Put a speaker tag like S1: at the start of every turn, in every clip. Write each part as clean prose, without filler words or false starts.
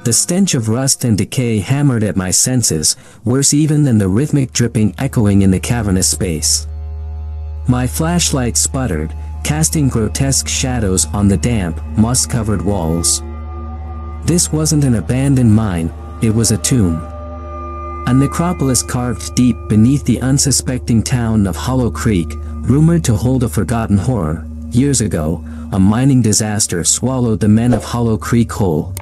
S1: The stench of rust and decay hammered at my senses, worse even than the rhythmic dripping echoing in the cavernous space. My flashlight sputtered, casting grotesque shadows on the damp, moss-covered walls. This wasn't an abandoned mine, it was a tomb. A necropolis carved deep beneath the unsuspecting town of Hollow Creek, rumored to hold a forgotten horror. Years ago, a mining disaster swallowed the men of Hollow Creek whole.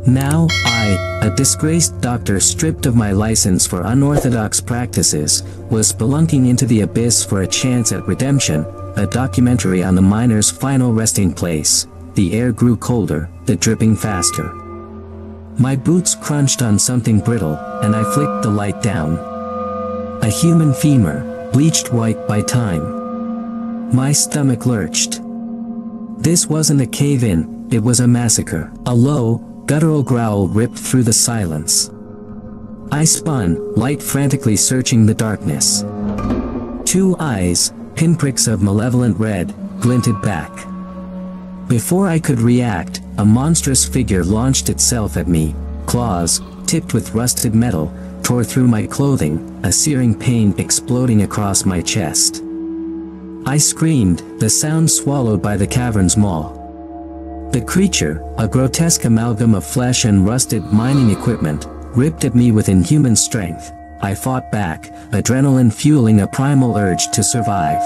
S1: Now, I, a disgraced doctor stripped of my license for unorthodox practices, was spelunking into the abyss for a chance at redemption, a documentary on the miner's final resting place. The air grew colder, the dripping faster. My boots crunched on something brittle, and I flicked the light down. A human femur, bleached white by time. My stomach lurched. This wasn't a cave-in, it was a massacre. A low, guttural growl ripped through the silence. I spun, light frantically searching the darkness. Two eyes, pinpricks of malevolent red, glinted back. Before I could react, a monstrous figure launched itself at me. Claws, tipped with rusted metal, tore through my clothing, a searing pain exploding across my chest. I screamed, the sound swallowed by the cavern's maw. The creature, a grotesque amalgam of flesh and rusted mining equipment, ripped at me with inhuman strength. I fought back, adrenaline fueling a primal urge to survive.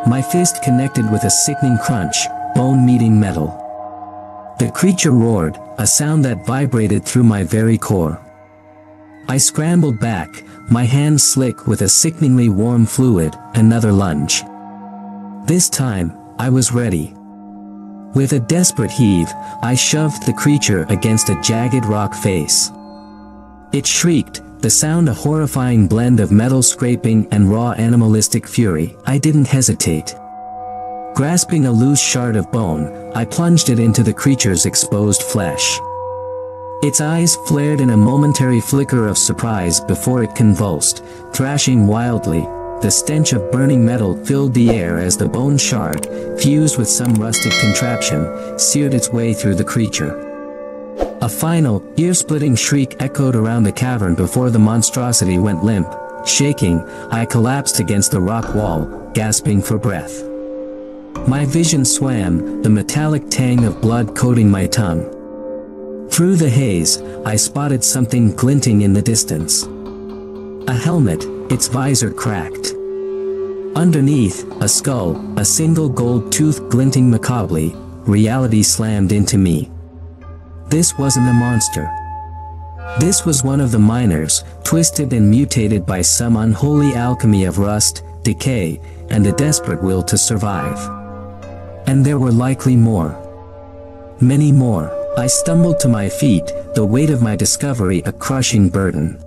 S1: My fist connected with a sickening crunch, bone meeting metal. The creature roared, a sound that vibrated through my very core. I scrambled back, my hands slick with a sickeningly warm fluid. Another lunge. This time, I was ready. With a desperate heave, I shoved the creature against a jagged rock face. It shrieked, the sound a horrifying blend of metal scraping and raw animalistic fury. I didn't hesitate. Grasping a loose shard of bone, I plunged it into the creature's exposed flesh. Its eyes flared in a momentary flicker of surprise before it convulsed, thrashing wildly. The stench of burning metal filled the air as the bone shard, fused with some rusted contraption, seared its way through the creature. A final, ear-splitting shriek echoed around the cavern before the monstrosity went limp. Shaking, I collapsed against the rock wall, gasping for breath. My vision swam, the metallic tang of blood coating my tongue. Through the haze, I spotted something glinting in the distance. A helmet, its visor cracked. Underneath, a skull, a single gold tooth glinting macabrely. Reality slammed into me. This wasn't a monster. This was one of the miners, twisted and mutated by some unholy alchemy of rust, decay, and a desperate will to survive. And there were likely more. Many more. I stumbled to my feet, the weight of my discovery a crushing burden.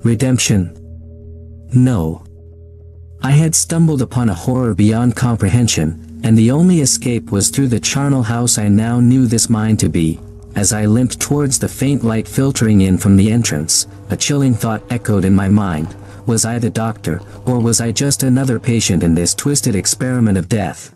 S1: Redemption? No. I had stumbled upon a horror beyond comprehension, and the only escape was through the charnel house I now knew this mine to be. As I limped towards the faint light filtering in from the entrance, a chilling thought echoed in my mind. Was I the doctor, or was I just another patient in this twisted experiment of death?